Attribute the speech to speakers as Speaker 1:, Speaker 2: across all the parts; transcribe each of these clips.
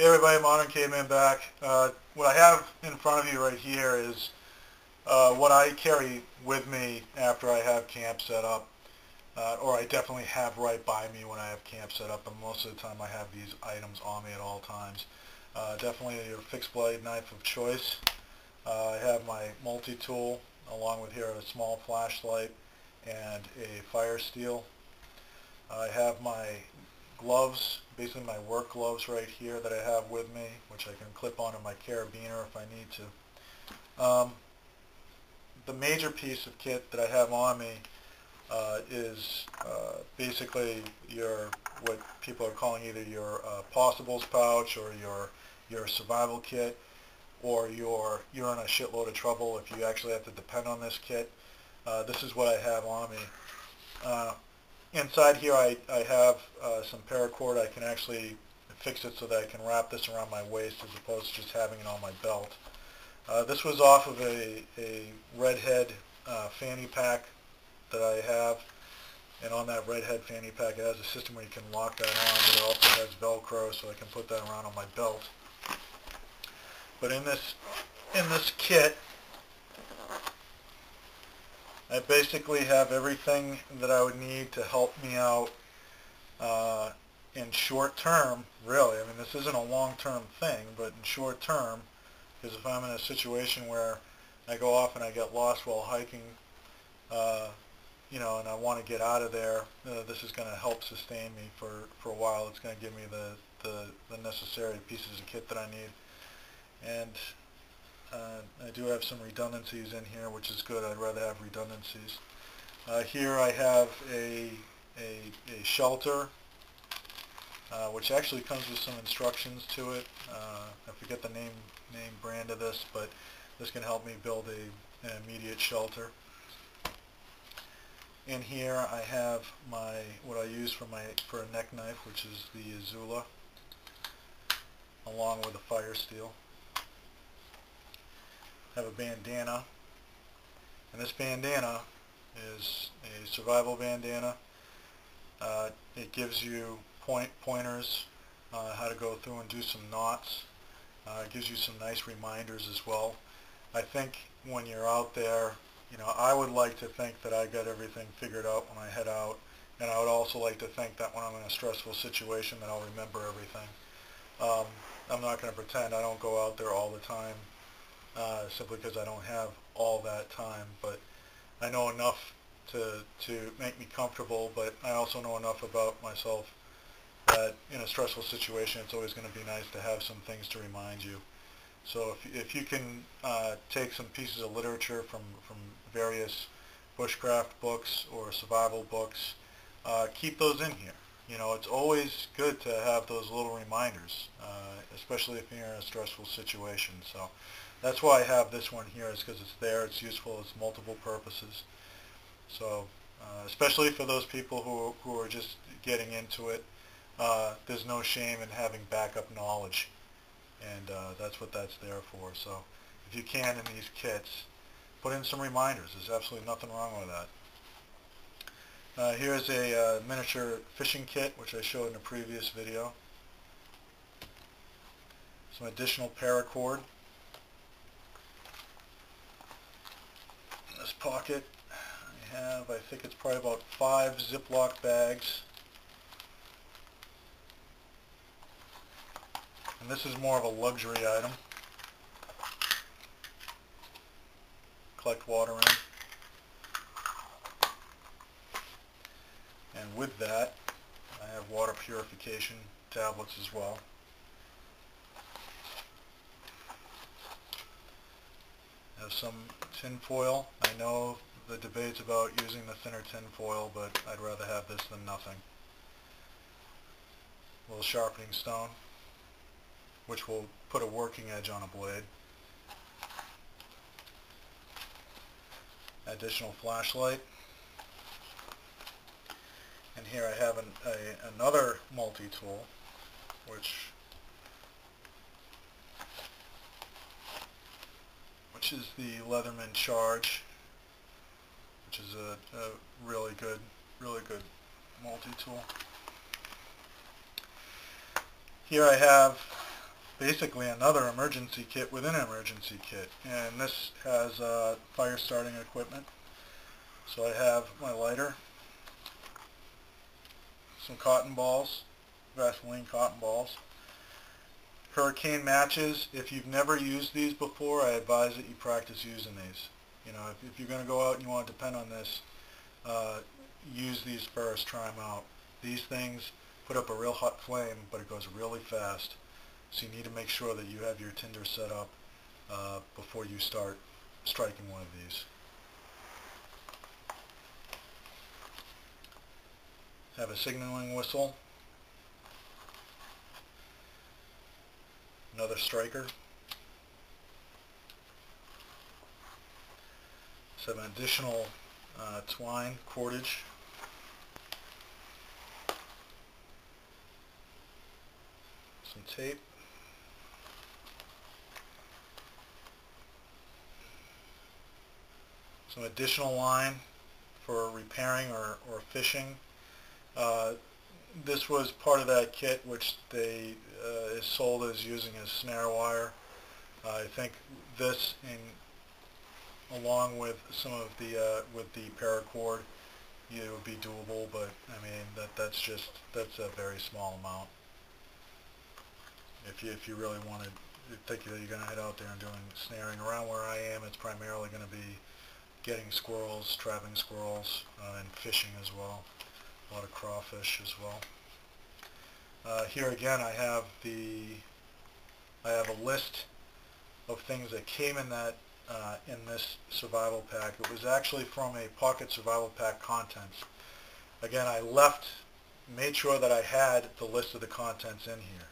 Speaker 1: Hey everybody, Modern Caveman back. What I have in front of you right here is what I carry with me after I have camp set up, or I definitely have right by me when I have camp set up, and most of the time I have these items on me at all times. Definitely your fixed blade knife of choice. I have my multi-tool along with here a small flashlight and a fire steel. I have my gloves, basically my work gloves right here that I have with me, which I can clip onto my carabiner if I need to. The major piece of kit that I have on me is basically what people are calling either your possibles pouch or your survival kit, or you're in a shitload of trouble if you actually have to depend on this kit. This is what I have on me. Inside here I have some paracord. I can actually fix it so that I can wrap this around my waist as opposed to just having it on my belt. This was off of a redhead fanny pack that I have, and on that redhead fanny pack it has a system where you can lock that on, but it also has Velcro so I can put that around on my belt. But in this kit I basically have everything that I would need to help me out in short term, really. I mean, this isn't a long-term thing, but in short term, because if I'm in a situation where I go off and I get lost while hiking, and I want to get out of there, this is going to help sustain me for a while. It's going to give me the necessary pieces of kit that I need. And I do have some redundancies in here, which is good. I'd rather have redundancies. Here I have a shelter, which actually comes with some instructions to it. I forget the name brand of this, but this can help me build an immediate shelter. In here I have what I use for a neck knife, which is the Azula, along with a fire steel. I have a bandana, and this bandana is a survival bandana. It gives you pointers how to go through and do some knots. It gives you some nice reminders as well. I think when you're out there, I would like to think that I got everything figured out when I head out, and I would also like to think that when I'm in a stressful situation that I'll remember everything. I'm not going to pretend I don't go out there all the time, simply because I don't have all that time, but I know enough to make me comfortable, but I also know enough about myself that in a stressful situation it's always going to be nice to have some things to remind you. So if you can take some pieces of literature from various bushcraft books or survival books, keep those in here. It's always good to have those little reminders, especially if you're in a stressful situation. So that's why I have this one here, is because it's there, it's useful, it's multiple purposes. So especially for those people who are just getting into it, there's no shame in having backup knowledge, and that's what that's there for. So if you can, in these kits, put in some reminders. There's absolutely nothing wrong with that. Here's a miniature fishing kit, which I showed in a previous video. Some additional paracord. In this pocket I think it's probably about 5 Ziploc bags. And this is more of a luxury item. Collect water in. And with that, I have water purification tablets as well. I have some tin foil. I know the debate's about using the thinner tin foil, but I'd rather have this than nothing. A little sharpening stone, which will put a working edge on a blade. Additional flashlight. And here I have another multi-tool, which is the Leatherman Charge, which is a really good multi-tool. Here I have basically another emergency kit within an emergency kit. And this has fire starting equipment. So I have my lighter, some cotton balls, Vaseline cotton balls, hurricane matches. If you've never used these before, I advise that you practice using these. You know, if you're going to go out and you want to depend on this, use these first, try them out. These things put up a real hot flame, but it goes really fast. So you need to make sure that you have your tinder set up before you start striking one of these. Have a signaling whistle, another striker, some additional twine, cordage, some tape, some additional line for repairing or fishing. This was part of that kit which they is sold as using as snare wire. I think this, along with some of the with the paracord, it would be doable. But I mean that's a very small amount. If you really want to think that you're going to head out there and doing snaring around where I am, it's primarily going to be getting squirrels, trapping squirrels, and fishing as well. A lot of crawfish as well. Here again, I have a list of things that came in that in this survival pack. It was actually from a pocket survival pack contents. Again, I made sure that I had the list of the contents in here.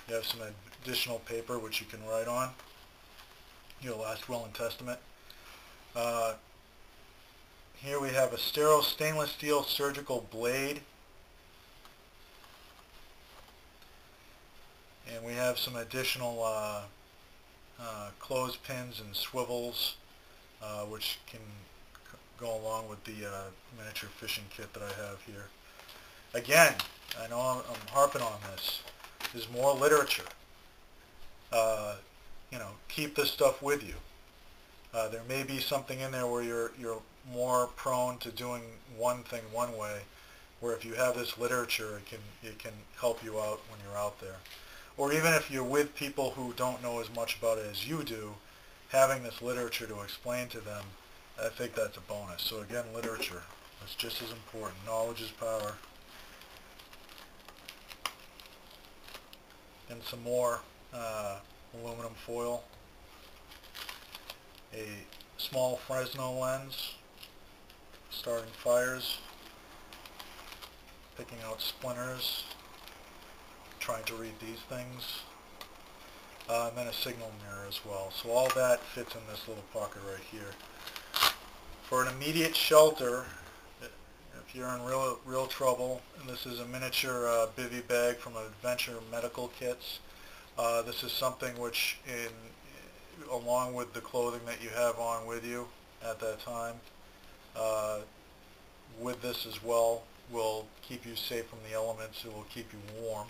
Speaker 1: You have some additional paper which you can write on. Your last will and testament. Here we have a sterile stainless steel surgical blade. And we have some additional clothespins and swivels which can go along with the miniature fishing kit that I have here. Again, I know I'm harping on this. There's more literature. You know, keep this stuff with you. There may be something in there where you're more prone to doing one thing one way, where if you have this literature, it can help you out when you're out there. Or even if you're with people who don't know as much about it as you do, having this literature to explain to them, I think that's a bonus. So again, literature, that's just as important. Knowledge is power. And some more aluminum foil. A small Fresnel lens, starting fires, picking out splinters, trying to read these things, and then a signal mirror as well. So all that fits in this little pocket right here. For an immediate shelter, if you're in real trouble, and this is a miniature bivy bag from Adventure Medical Kits. This is something which, along with the clothing that you have on with you at that time, with this as well, will keep you safe from the elements. It will keep you warm.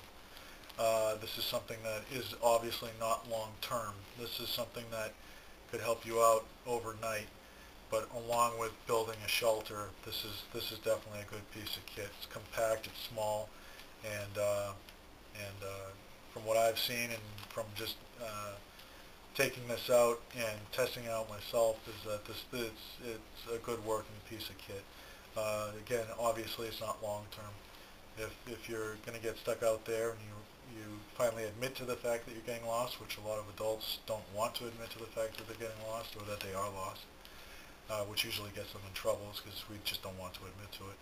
Speaker 1: This is something that is obviously not long-term. This is something that could help you out overnight. But along with building a shelter, this is definitely a good piece of kit. It's compact, it's small, and from what I've seen and from just taking this out and testing it out myself, is that it's a good working piece of kit. Again, obviously it's not long-term. If you're going to get stuck out there and you finally admit to the fact that you're getting lost, which a lot of adults don't want to admit to the fact that they're getting lost or that they are lost, which usually gets them in trouble because we just don't want to admit to it.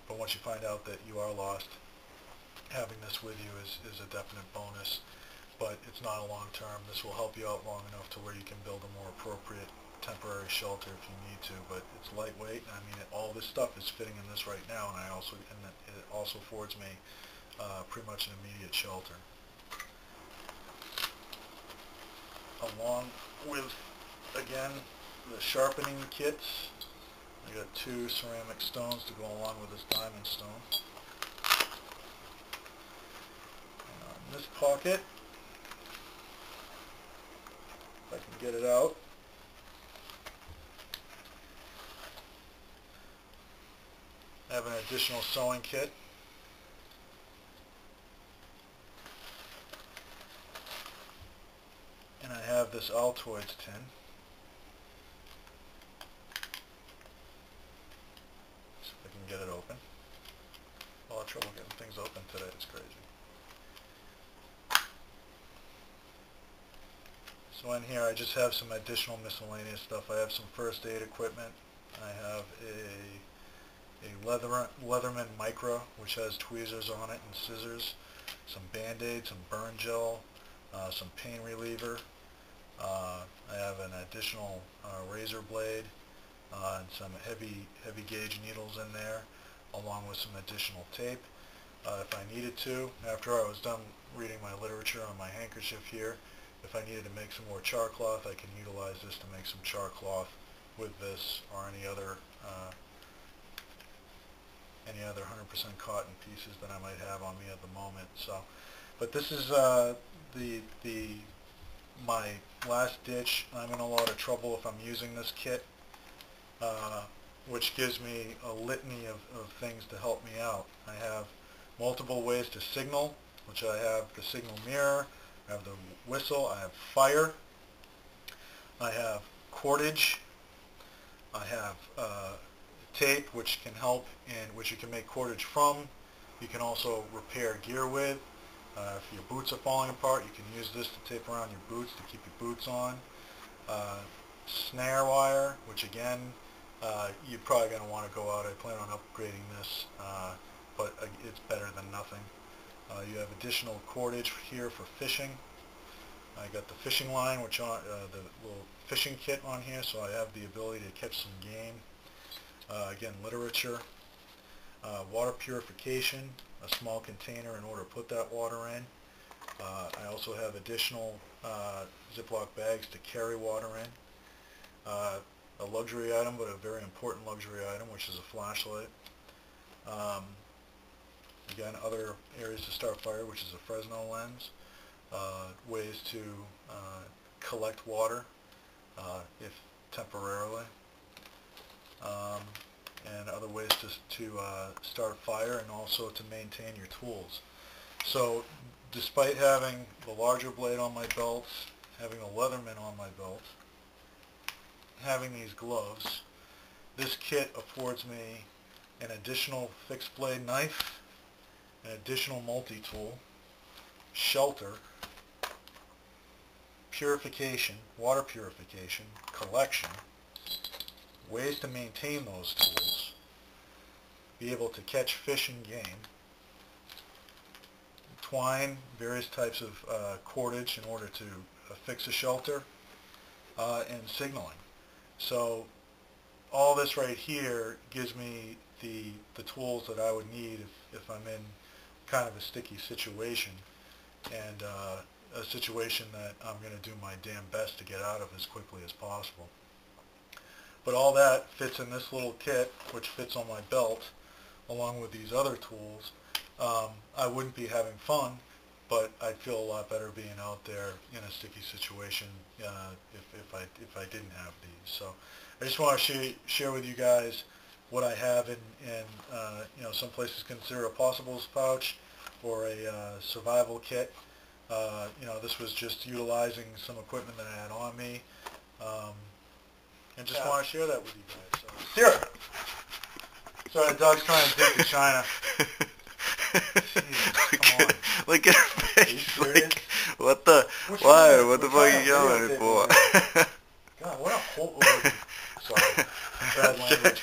Speaker 1: But once you find out that you are lost, having this with you is a definite bonus. But it's not a long term. This will help you out long enough to where you can build a more appropriate temporary shelter if you need to. But it's lightweight. I mean, all this stuff is fitting in this right now, and it also affords me pretty much an immediate shelter. Along with, again, the sharpening kits, I got 2 ceramic stones to go along with this diamond stone. this pocket. If I can get it out. I have an additional sewing kit. And I have this Altoids tin. See if I can get it open. A lot of trouble getting things open today, it's crazy. So in here I just have some additional miscellaneous stuff. I have some first aid equipment. I have a Leatherman Micro, which has tweezers on it and scissors, some Band-Aid, some burn gel, some pain reliever. I have an additional razor blade and some heavy gauge needles in there, along with some additional tape. If I needed to, after I was done reading my literature on my handkerchief here, if I needed to make some more char cloth, I can utilize this to make some char cloth with this or any other 100% cotton pieces that I might have on me at the moment. So, but this is my last ditch. I'm in a lot of trouble if I'm using this kit, which gives me a litany of things to help me out. I have multiple ways to signal, which I have the signal mirror, I have the whistle, I have fire, I have cordage, I have tape, which can help and which you can make cordage from. You can also repair gear with. If your boots are falling apart, you can use this to tape around your boots to keep your boots on. Snare wire, which again, you're probably going to want to go out. I plan on upgrading this, but it's better than nothing. You have additional cordage here for fishing. I got the fishing line, which on the little fishing kit on here, so I have the ability to catch some game. Again, literature, water purification, a small container in order to put that water in. I also have additional Ziploc bags to carry water in. A luxury item, but a very important luxury item, which is a flashlight. Again, other areas to start fire, which is a Fresnel lens. Ways to collect water, if temporarily. And other ways to start fire, and also to maintain your tools. So despite having the larger blade on my belt, having a Leatherman on my belt, having these gloves, this kit affords me an additional fixed blade knife, an additional multi-tool, shelter, purification, water purification, collection, ways to maintain those tools, be able to catch fish and game, twine, various types of cordage in order to fix a shelter, and signaling. So all this right here gives me the tools that I would need if I'm in kind of a sticky situation, and a situation that I'm going to do my damn best to get out of as quickly as possible. But all that fits in this little kit, which fits on my belt, along with these other tools. I wouldn't be having fun, but I'd feel a lot better being out there in a sticky situation if I didn't have these. So I just want to share with you guys what I have in some places consider a possibles pouch or a survival kit. This was just utilizing some equipment that I had on me. And just want to share that with you guys. So, here. Sorry, the dog's trying to dig to China. Jesus, come on.
Speaker 2: Look at her face.
Speaker 1: Are you serious?
Speaker 2: Like, what the?
Speaker 1: What's
Speaker 2: Why?
Speaker 1: wrong?
Speaker 2: What the
Speaker 1: We're
Speaker 2: fuck are
Speaker 1: trying
Speaker 2: you yelling
Speaker 1: to
Speaker 2: at me for?
Speaker 1: God, what a whole... Sorry. Bad language.